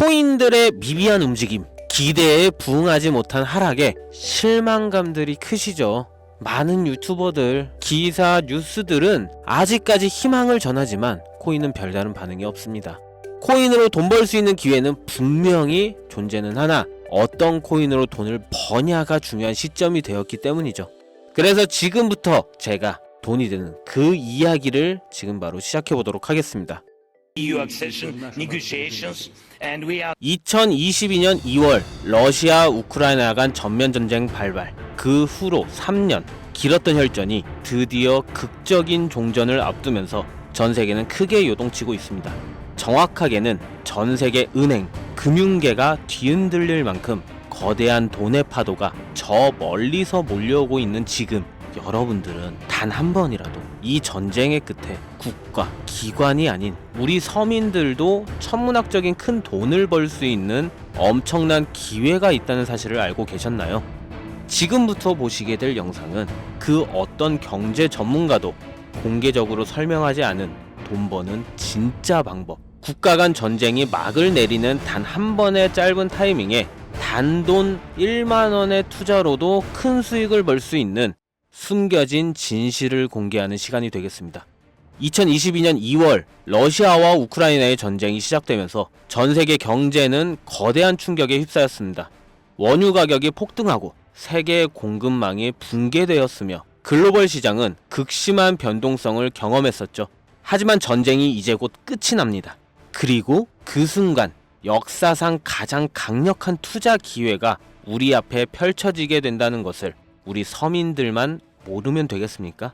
코인들의 미비한 움직임, 기대에 부응하지 못한 하락에 실망감들이 크시죠. 많은 유튜버들, 기사, 뉴스들은 아직까지 희망을 전하지만 코인은 별다른 반응이 없습니다. 코인으로 돈 벌 수 있는 기회는 분명히 존재는 하나 어떤 코인으로 돈을 버냐가 중요한 시점이 되었기 때문이죠. 그래서 지금부터 제가 돈이 되는 그 이야기를 지금 바로 시작해 보도록 하겠습니다. 2022년 2월 러시아 우크라이나 간 전면 전쟁 발발, 그 후로 3년 길었던 혈전이 드디어 극적인 종전을 앞두면서 전 세계는 크게 요동치고 있습니다. 정확하게는 전 세계 은행, 금융계가 뒤흔들릴 만큼 거대한 돈의 파도가 저 멀리서 몰려오고 있는 지금, 여러분들은 단 한 번이라도 이 전쟁의 끝에 국가, 기관이 아닌 우리 서민들도 천문학적인 큰 돈을 벌 수 있는 엄청난 기회가 있다는 사실을 알고 계셨나요? 지금부터 보시게 될 영상은 그 어떤 경제 전문가도 공개적으로 설명하지 않은 돈 버는 진짜 방법, 국가 간 전쟁이 막을 내리는 단 한 번의 짧은 타이밍에 단돈 1만원의 투자로도 큰 수익을 벌 수 있는 숨겨진 진실을 공개하는 시간이 되겠습니다. 2022년 2월 러시아와 우크라이나의 전쟁이 시작되면서 전 세계 경제는 거대한 충격에 휩싸였습니다. 원유 가격이 폭등하고 세계 공급망이 붕괴되었으며 글로벌 시장은 극심한 변동성을 경험했었죠. 하지만 전쟁이 이제 곧 끝이 납니다. 그리고 그 순간 역사상 가장 강력한 투자 기회가 우리 앞에 펼쳐지게 된다는 것을 우리 서민들만 모르면 되겠습니까?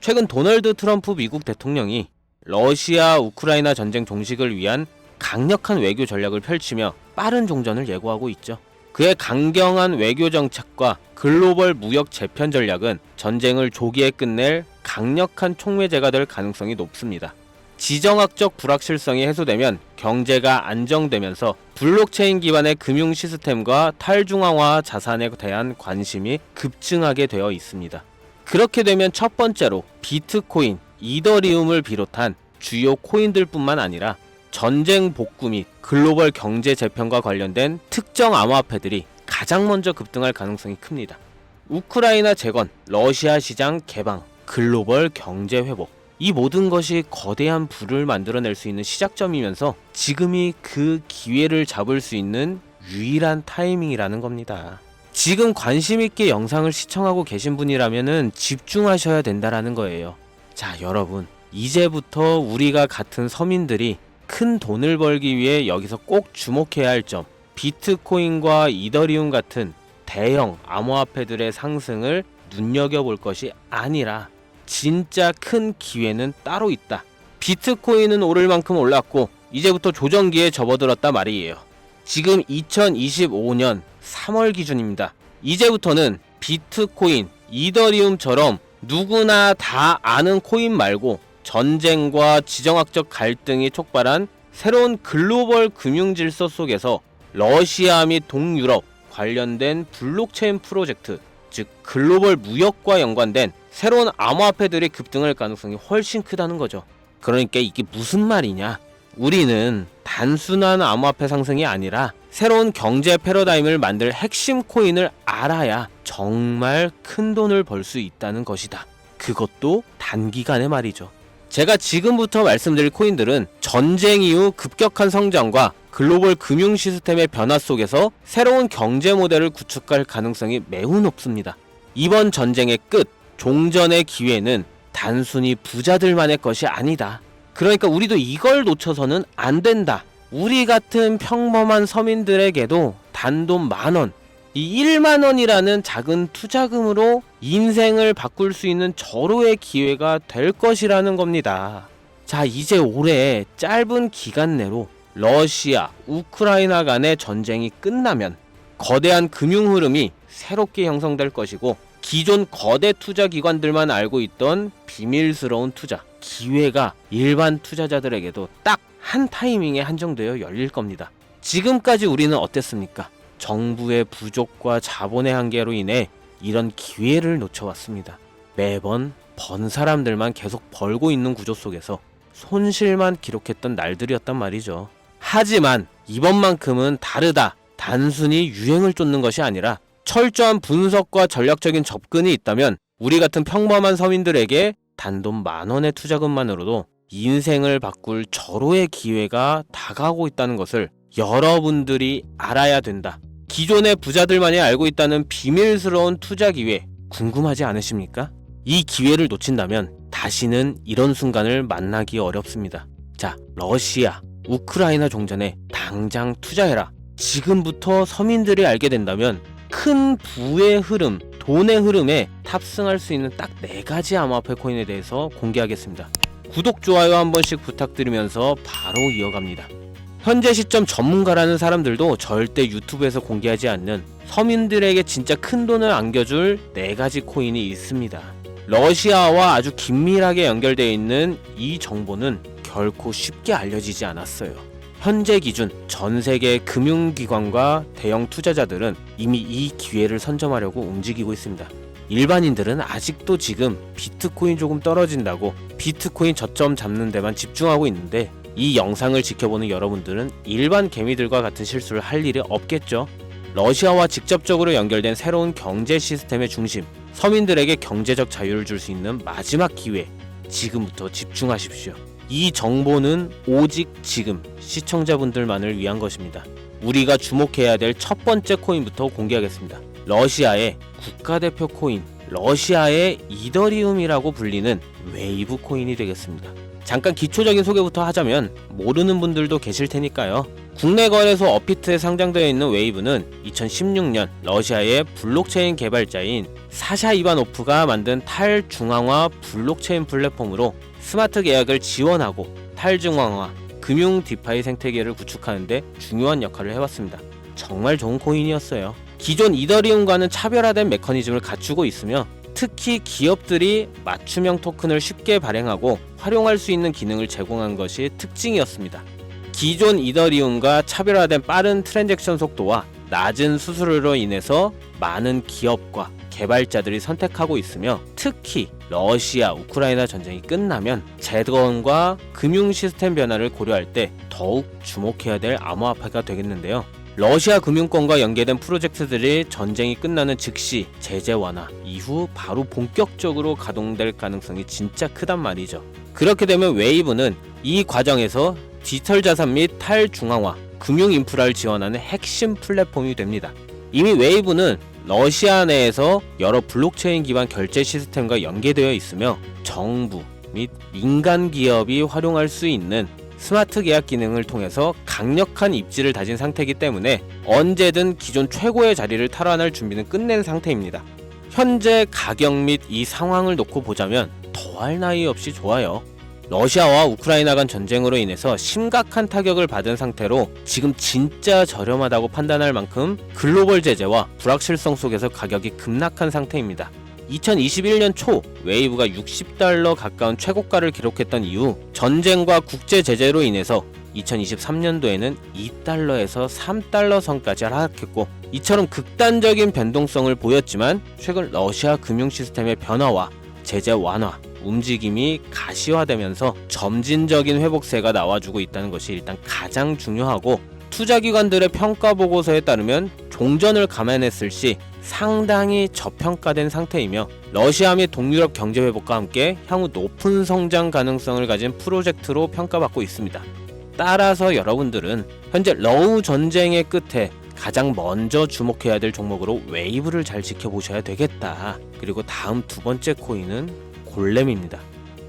최근 도널드 트럼프 미국 대통령이 러시아 우크라이나 전쟁 종식을 위한 강력한 외교 전략을 펼치며 빠른 종전을 예고하고 있죠. 그의 강경한 외교 정책과 글로벌 무역 재편 전략은 전쟁을 조기에 끝낼 강력한 촉매제가 될 가능성이 높습니다. 지정학적 불확실성이 해소되면 경제가 안정되면서 블록체인 기반의 금융 시스템과 탈중앙화 자산에 대한 관심이 급증하게 되어 있습니다. 그렇게 되면 첫 번째로 비트코인, 이더리움을 비롯한 주요 코인들뿐만 아니라 전쟁 복구 및 글로벌 경제 재편과 관련된 특정 암호화폐들이 가장 먼저 급등할 가능성이 큽니다. 우크라이나 재건, 러시아 시장 개방, 글로벌 경제 회복, 이 모든 것이 거대한 부를 만들어낼 수 있는 시작점이면서 지금이 그 기회를 잡을 수 있는 유일한 타이밍이라는 겁니다. 지금 관심있게 영상을 시청하고 계신 분이라면 집중하셔야 된다라는 거예요. 자, 여러분, 이제부터 우리가 같은 서민들이 큰 돈을 벌기 위해 여기서 꼭 주목해야 할 점, 비트코인과 이더리움 같은 대형 암호화폐들의 상승을 눈여겨볼 것이 아니라 진짜 큰 기회는 따로 있다. 비트코인은 오를 만큼 올랐고 이제부터 조정기에 접어들었다 말이에요. 지금 2025년 3월 기준입니다. 이제부터는 비트코인, 이더리움처럼 누구나 다 아는 코인 말고 전쟁과 지정학적 갈등이 촉발한 새로운 글로벌 금융 질서 속에서 러시아 및 동유럽 관련된 블록체인 프로젝트, 즉 글로벌 무역과 연관된 새로운 암호화폐들의 급등할 가능성이 훨씬 크다는 거죠. 그러니까 이게 무슨 말이냐? 우리는 단순한 암호화폐 상승이 아니라 새로운 경제 패러다임을 만들 핵심 코인을 알아야 정말 큰 돈을 벌 수 있다는 것이다. 그것도 단기간에 말이죠. 제가 지금부터 말씀드릴 코인들은 전쟁 이후 급격한 성장과 글로벌 금융 시스템의 변화 속에서 새로운 경제 모델을 구축할 가능성이 매우 높습니다. 이번 전쟁의 끝, 종전의 기회는 단순히 부자들만의 것이 아니다. 그러니까 우리도 이걸 놓쳐서는 안 된다. 우리 같은 평범한 서민들에게도 단돈 10,000원, 이 1만원이라는 작은 투자금으로 인생을 바꿀 수 있는 절호의 기회가 될 것이라는 겁니다. 자, 이제 올해 짧은 기간 내로 러시아, 우크라이나 간의 전쟁이 끝나면 거대한 금융 흐름이 새롭게 형성될 것이고 기존 거대 투자 기관들만 알고 있던 비밀스러운 투자, 기회가 일반 투자자들에게도 딱 한 타이밍에 한정되어 열릴 겁니다. 지금까지 우리는 어땠습니까? 정부의 부족과 자본의 한계로 인해 이런 기회를 놓쳐왔습니다. 매번 번 사람들만 계속 벌고 있는 구조 속에서 손실만 기록했던 날들이었단 말이죠. 하지만 이번만큼은 다르다. 단순히 유행을 쫓는 것이 아니라 철저한 분석과 전략적인 접근이 있다면 우리 같은 평범한 서민들에게 단돈 10,000원의 투자금만으로도 인생을 바꿀 절호의 기회가 다가오고 있다는 것을 여러분들이 알아야 된다. 기존의 부자들만이 알고 있다는 비밀스러운 투자 기회 궁금하지 않으십니까? 이 기회를 놓친다면 다시는 이런 순간을 만나기 어렵습니다. 자, 러시아, 우크라이나 종전에 당장 투자해라. 지금부터 서민들이 알게 된다면 큰 부의 흐름, 돈의 흐름에 탑승할 수 있는 딱 4가지 암호화폐 코인에 대해서 공개하겠습니다. 구독, 좋아요 한 번씩 부탁드리면서 바로 이어갑니다. 현재 시점 전문가라는 사람들도 절대 유튜브에서 공개하지 않는 서민들에게 진짜 큰 돈을 안겨줄 4가지 코인이 있습니다. 러시아와 아주 긴밀하게 연결되어 있는 이 정보는 결코 쉽게 알려지지 않았어요. 현재 기준 전 세계 금융기관과 대형 투자자들은 이미 이 기회를 선점하려고 움직이고 있습니다. 일반인들은 아직도 지금 비트코인 조금 떨어진다고 비트코인 저점 잡는 데만 집중하고 있는데 이 영상을 지켜보는 여러분들은 일반 개미들과 같은 실수를 할 일이 없겠죠. 러시아와 직접적으로 연결된 새로운 경제 시스템의 중심, 서민들에게 경제적 자유를 줄 수 있는 마지막 기회, 지금부터 집중하십시오. 이 정보는 오직 지금 시청자분들만을 위한 것입니다. 우리가 주목해야 될 첫 번째 코인부터 공개하겠습니다. 러시아의 국가대표 코인, 러시아의 이더리움이라고 불리는 웨이브 코인이 되겠습니다. 잠깐 기초적인 소개부터 하자면 모르는 분들도 계실 테니까요. 국내 거래소 업비트에 상장되어 있는 웨이브는 2016년 러시아의 블록체인 개발자인 사샤 이바노프가 만든 탈중앙화 블록체인 플랫폼으로 스마트 계약을 지원하고 탈중앙화, 금융 디파이 생태계를 구축하는 데 중요한 역할을 해왔습니다. 정말 좋은 코인이었어요. 기존 이더리움과는 차별화된 메커니즘을 갖추고 있으며 특히 기업들이 맞춤형 토큰을 쉽게 발행하고 활용할 수 있는 기능을 제공한 것이 특징이었습니다. 기존 이더리움과 차별화된 빠른 트랜잭션 속도와 낮은 수수료로 인해서 많은 기업과 개발자들이 선택하고 있으며 특히 러시아, 우크라이나 전쟁이 끝나면 재건과 금융 시스템 변화를 고려할 때 더욱 주목해야 될 암호화폐가 되겠는데요. 러시아 금융권과 연계된 프로젝트들이 전쟁이 끝나는 즉시 제재 완화 이후 바로 본격적으로 가동될 가능성이 진짜 크단 말이죠. 그렇게 되면 웨이브는 이 과정에서 디지털 자산 및 탈중앙화, 금융 인프라를 지원하는 핵심 플랫폼이 됩니다. 이미 웨이브는 러시아 내에서 여러 블록체인 기반 결제 시스템과 연계되어 있으며 정부 및 민간 기업이 활용할 수 있는 스마트 계약 기능을 통해서 강력한 입지를 다진 상태이기 때문에 언제든 기존 최고의 자리를 탈환할 준비는 끝낸 상태입니다. 현재 가격 및 이 상황을 놓고 보자면 더할 나위 없이 좋아요. 러시아와 우크라이나 간 전쟁으로 인해서 심각한 타격을 받은 상태로 지금 진짜 저렴하다고 판단할 만큼 글로벌 제재와 불확실성 속에서 가격이 급락한 상태입니다. 2021년 초 웨이브가 $60 가까운 최고가를 기록했던 이후 전쟁과 국제 제재로 인해서 2023년도에는 $2에서 $3 선까지 하락했고 이처럼 극단적인 변동성을 보였지만 최근 러시아 금융 시스템의 변화와 제재 완화, 움직임이 가시화되면서 점진적인 회복세가 나와주고 있다는 것이 일단 가장 중요하고 투자기관들의 평가 보고서에 따르면 종전을 감안했을 시 상당히 저평가된 상태이며 러시아 및 동유럽 경제 회복과 함께 향후 높은 성장 가능성을 가진 프로젝트로 평가받고 있습니다. 따라서 여러분들은 현재 러우 전쟁의 끝에 가장 먼저 주목해야 될 종목으로 웨이브를 잘 지켜보셔야 되겠다. 그리고 다음 두 번째 코인은 골렘입니다.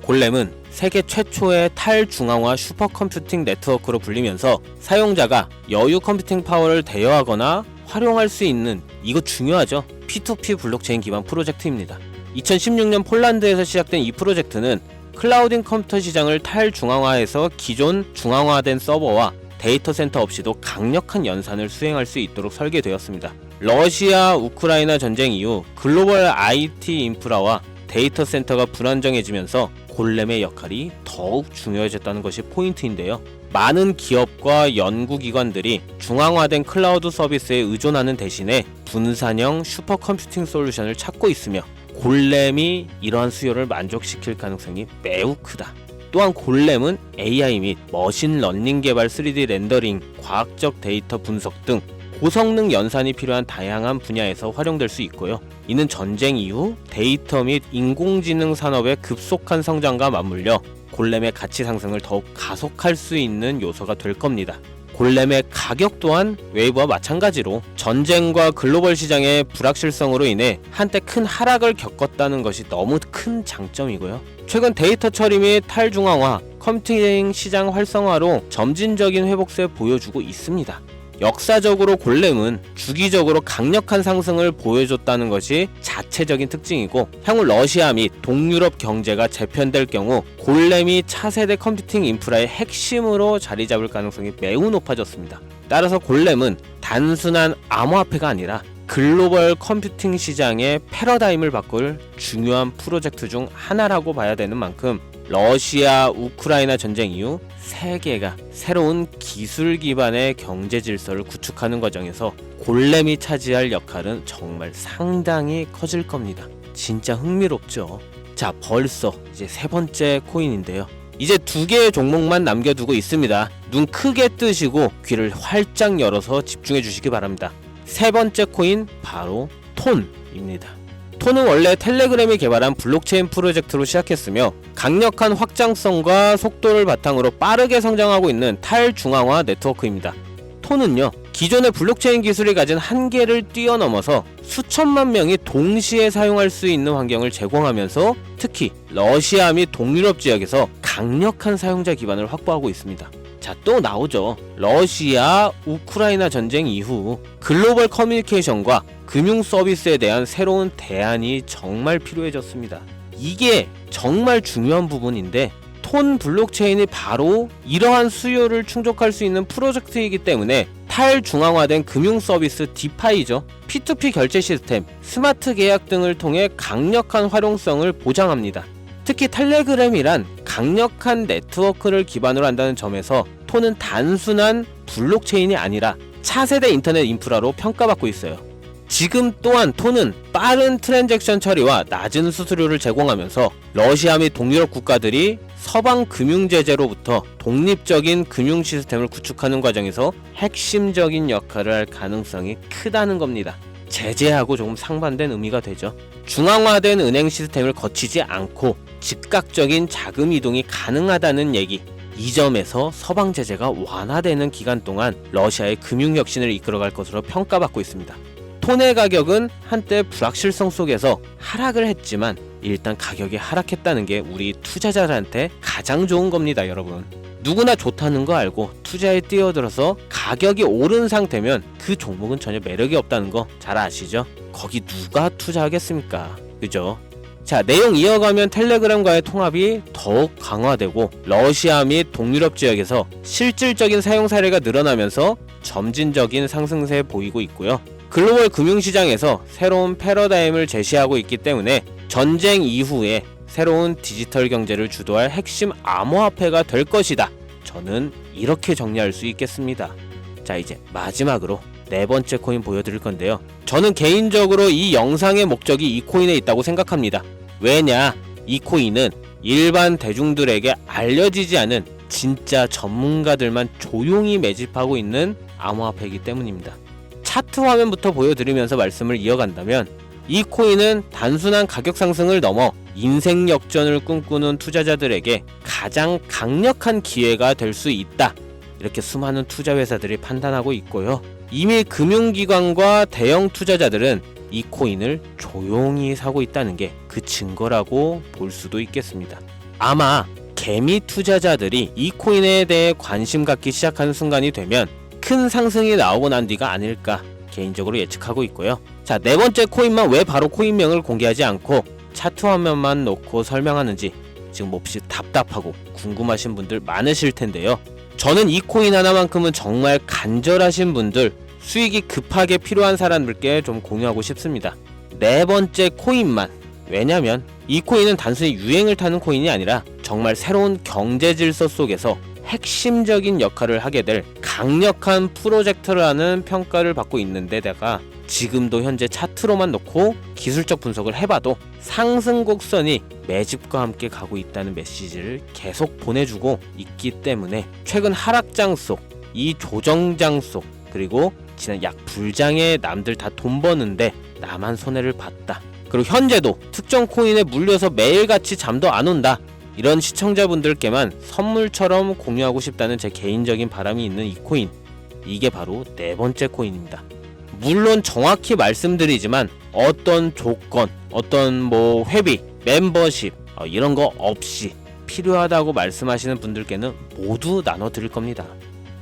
골렘은 세계 최초의 탈중앙화 슈퍼컴퓨팅 네트워크로 불리면서 사용자가 여유 컴퓨팅 파워를 대여하거나 활용할 수 있는, 이거 중요하죠, P2P 블록체인 기반 프로젝트입니다. 2016년 폴란드에서 시작된 이 프로젝트는 클라우딩 컴퓨터 시장을 탈중앙화해서 기존 중앙화된 서버와 데이터 센터 없이도 강력한 연산을 수행할 수 있도록 설계되었습니다. 러시아, 우크라이나 전쟁 이후 글로벌 IT 인프라와 데이터 센터가 불안정해지면서 골렘의 역할이 더욱 중요해졌다는 것이 포인트인데요. 많은 기업과 연구기관들이 중앙화된 클라우드 서비스에 의존하는 대신에 분산형 슈퍼컴퓨팅 솔루션을 찾고 있으며 골렘이 이러한 수요를 만족시킬 가능성이 매우 크다. 또한 골렘은 AI 및 머신러닝 개발 3D 렌더링, 과학적 데이터 분석 등 고성능 연산이 필요한 다양한 분야에서 활용될 수 있고요. 이는 전쟁 이후 데이터 및 인공지능 산업의 급속한 성장과 맞물려 골렘의 가치 상승을 더욱 가속할 수 있는 요소가 될 겁니다. 골렘의 가격 또한 웨이브와 마찬가지로 전쟁과 글로벌 시장의 불확실성으로 인해 한때 큰 하락을 겪었다는 것이 너무 큰 장점이고요. 최근 데이터 처리 및 탈중앙화, 컴퓨팅 시장 활성화로 점진적인 회복세 보여주고 있습니다. 역사적으로 골렘은 주기적으로 강력한 상승을 보여줬다는 것이 자체적인 특징이고, 향후 러시아 및 동유럽 경제가 재편될 경우 골렘이 차세대 컴퓨팅 인프라의 핵심으로 자리 잡을 가능성이 매우 높아졌습니다. 따라서 골렘은 단순한 암호화폐가 아니라 글로벌 컴퓨팅 시장의 패러다임을 바꿀 중요한 프로젝트 중 하나라고 봐야 되는 만큼, 러시아 우크라이나 전쟁 이후 세계가 새로운 기술 기반의 경제 질서를 구축하는 과정에서 골렘이 차지할 역할은 정말 상당히 커질 겁니다. 진짜 흥미롭죠. 자, 벌써 이제 세 번째 코인인데요. 이제 두 개의 종목만 남겨두고 있습니다. 눈 크게 뜨시고 귀를 활짝 열어서 집중해 주시기 바랍니다. 세 번째 코인 바로 톤입니다. 톤은 원래 텔레그램이 개발한 블록체인 프로젝트로 시작했으며 강력한 확장성과 속도를 바탕으로 빠르게 성장하고 있는 탈중앙화 네트워크입니다. 톤은요, 기존의 블록체인 기술이 가진 한계를 뛰어넘어서 수천만 명이 동시에 사용할 수 있는 환경을 제공하면서 특히 러시아 및 동유럽 지역에서 강력한 사용자 기반을 확보하고 있습니다. 자, 또 나오죠. 러시아 우크라이나 전쟁 이후 글로벌 커뮤니케이션과 금융 서비스에 대한 새로운 대안이 정말 필요해졌습니다. 이게 정말 중요한 부분인데, 톤 블록체인이 바로 이러한 수요를 충족할 수 있는 프로젝트이기 때문에 탈중앙화된 금융 서비스 디파이죠. P2P 결제 시스템, 스마트 계약 등을 통해 강력한 활용성을 보장합니다. 특히 텔레그램이란 강력한 네트워크를 기반으로 한다는 점에서 톤은 단순한 블록체인이 아니라 차세대 인터넷 인프라로 평가받고 있어요. 지금 또한 톤은 빠른 트랜잭션 처리와 낮은 수수료를 제공하면서 러시아 및 동유럽 국가들이 서방 금융 제재로부터 독립적인 금융 시스템을 구축하는 과정에서 핵심적인 역할을 할 가능성이 크다는 겁니다. 제재하고 조금 상반된 의미가 되죠. 중앙화된 은행 시스템을 거치지 않고 즉각적인 자금 이동이 가능하다는 얘기. 이 점에서 서방 제재가 완화되는 기간 동안 러시아의 금융 혁신을 이끌어갈 것으로 평가받고 있습니다. 톤의 가격은 한때 불확실성 속에서 하락을 했지만 일단 가격이 하락했다는 게 우리 투자자들한테 가장 좋은 겁니다, 여러분. 누구나 좋다는 거 알고 투자에 뛰어들어서 가격이 오른 상태면 그 종목은 전혀 매력이 없다는 거 잘 아시죠? 거기 누가 투자하겠습니까? 그죠? 자, 내용 이어가면 텔레그램과의 통합이 더욱 강화되고 러시아 및 동유럽 지역에서 실질적인 사용 사례가 늘어나면서 점진적인 상승세 보이고 있고요. 글로벌 금융시장에서 새로운 패러다임을 제시하고 있기 때문에 전쟁 이후에 새로운 디지털 경제를 주도할 핵심 암호화폐가 될 것이다. 저는 이렇게 정리할 수 있겠습니다. 자, 이제 마지막으로 네 번째 코인 보여드릴 건데요. 저는 개인적으로 이 영상의 목적이 이 코인에 있다고 생각합니다. 왜냐? 이 코인은 일반 대중들에게 알려지지 않은 진짜 전문가들만 조용히 매집하고 있는 암호화폐이기 때문입니다. 차트 화면부터 보여드리면서 말씀을 이어간다면, 이 코인은 단순한 가격 상승을 넘어 인생 역전을 꿈꾸는 투자자들에게 가장 강력한 기회가 될 수 있다. 이렇게 수많은 투자 회사들이 판단하고 있고요. 이미 금융기관과 대형 투자자들은 이 코인을 조용히 사고 있다는 게 그 증거라고 볼 수도 있겠습니다. 아마 개미 투자자들이 이 코인에 대해 관심 갖기 시작하는 순간이 되면 큰 상승이 나오고 난 뒤가 아닐까 개인적으로 예측하고 있고요. 자, 네 번째 코인만 왜 바로 코인명을 공개하지 않고 차트 화면만 놓고 설명하는지 지금 몹시 답답하고 궁금하신 분들 많으실 텐데요. 저는 이 코인 하나만큼은 정말 간절하신 분들, 수익이 급하게 필요한 사람들께 좀 공유하고 싶습니다. 네 번째 코인만. 왜냐면 이 코인은 단순히 유행을 타는 코인이 아니라 정말 새로운 경제 질서 속에서 핵심적인 역할을 하게 될 강력한 프로젝터라는 평가를 받고 있는데다가 지금도 현재 차트로만 놓고 기술적 분석을 해봐도 상승 곡선이 매집과 함께 가고 있다는 메시지를 계속 보내주고 있기 때문에 최근 하락장 속, 이 조정장 속, 그리고 지난 약 불장에 남들 다 돈 버는데 나만 손해를 봤다. 그리고 현재도 특정 코인에 물려서 매일같이 잠도 안 온다. 이런 시청자분들께만 선물처럼 공유하고 싶다는 제 개인적인 바람이 있는 이 코인, 이게 바로 네 번째 코인입니다. 물론 정확히 말씀드리지만 어떤 조건, 어떤 회비, 멤버십 이런 거 없이 필요하다고 말씀하시는 분들께는 모두 나눠 드릴 겁니다.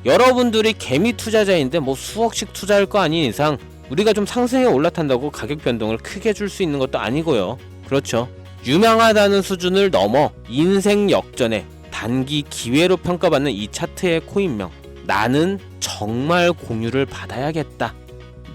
여러분들이 개미 투자자인데 수억씩 투자할 거 아닌 이상 우리가 좀 상승에 올라탄다고 가격 변동을 크게 줄 수 있는 것도 아니고요. 그렇죠. 유명하다는 수준을 넘어 인생 역전에 단기 기회로 평가받는 이 차트의 코인명, 나는 정말 공유를 받아야겠다.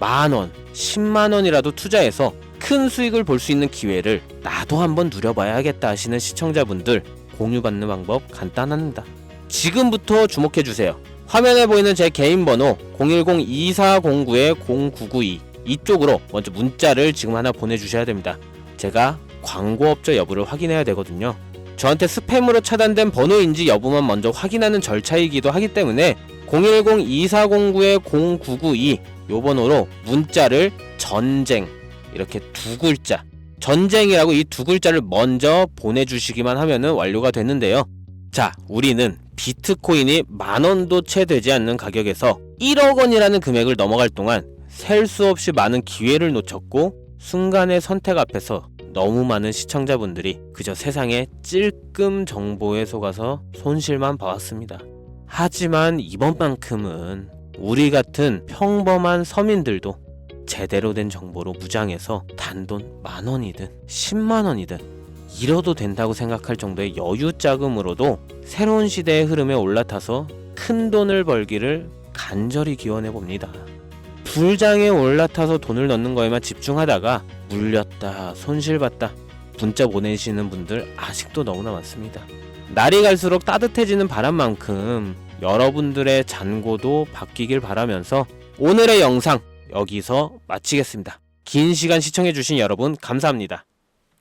10,000원, 10만원이라도 투자해서 큰 수익을 볼 수 있는 기회를 나도 한번 누려봐야겠다 하시는 시청자분들, 공유받는 방법 간단합니다. 지금부터 주목해주세요. 화면에 보이는 제 개인 번호 010-2409-0992 이쪽으로 먼저 문자를 지금 하나 보내주셔야 됩니다. 제가 광고업자 여부를 확인해야 되거든요. 저한테 스팸으로 차단된 번호인지 여부만 먼저 확인하는 절차이기도 하기 때문에 010-2409-0992 요 번호로 문자를 전쟁, 이렇게 두 글자, 전쟁이라고 이 두 글자를 먼저 보내주시기만 하면은 완료가 되는데요. 자, 우리는 비트코인이 10,000원도 채 되지 않는 가격에서 1억 원이라는 금액을 넘어갈 동안 셀 수 없이 많은 기회를 놓쳤고, 순간의 선택 앞에서 너무 많은 시청자분들이 그저 세상의 찔끔 정보에 속아서 손실만 봐왔습니다. 하지만 이번만큼은 우리 같은 평범한 서민들도 제대로 된 정보로 무장해서 단돈 10,000원이든 10만원이든 잃어도 된다고 생각할 정도의 여유 자금으로도 새로운 시대의 흐름에 올라타서 큰 돈을 벌기를 간절히 기원해 봅니다. 불장에 올라타서 돈을 넣는 거에만 집중하다가 물렸다, 손실봤다 문자 보내시는 분들 아직도 너무나 많습니다. 날이 갈수록 따뜻해지는 바람만큼 여러분들의 잔고도 바뀌길 바라면서 오늘의 영상 여기서 마치겠습니다. 긴 시간 시청해주신 여러분 감사합니다.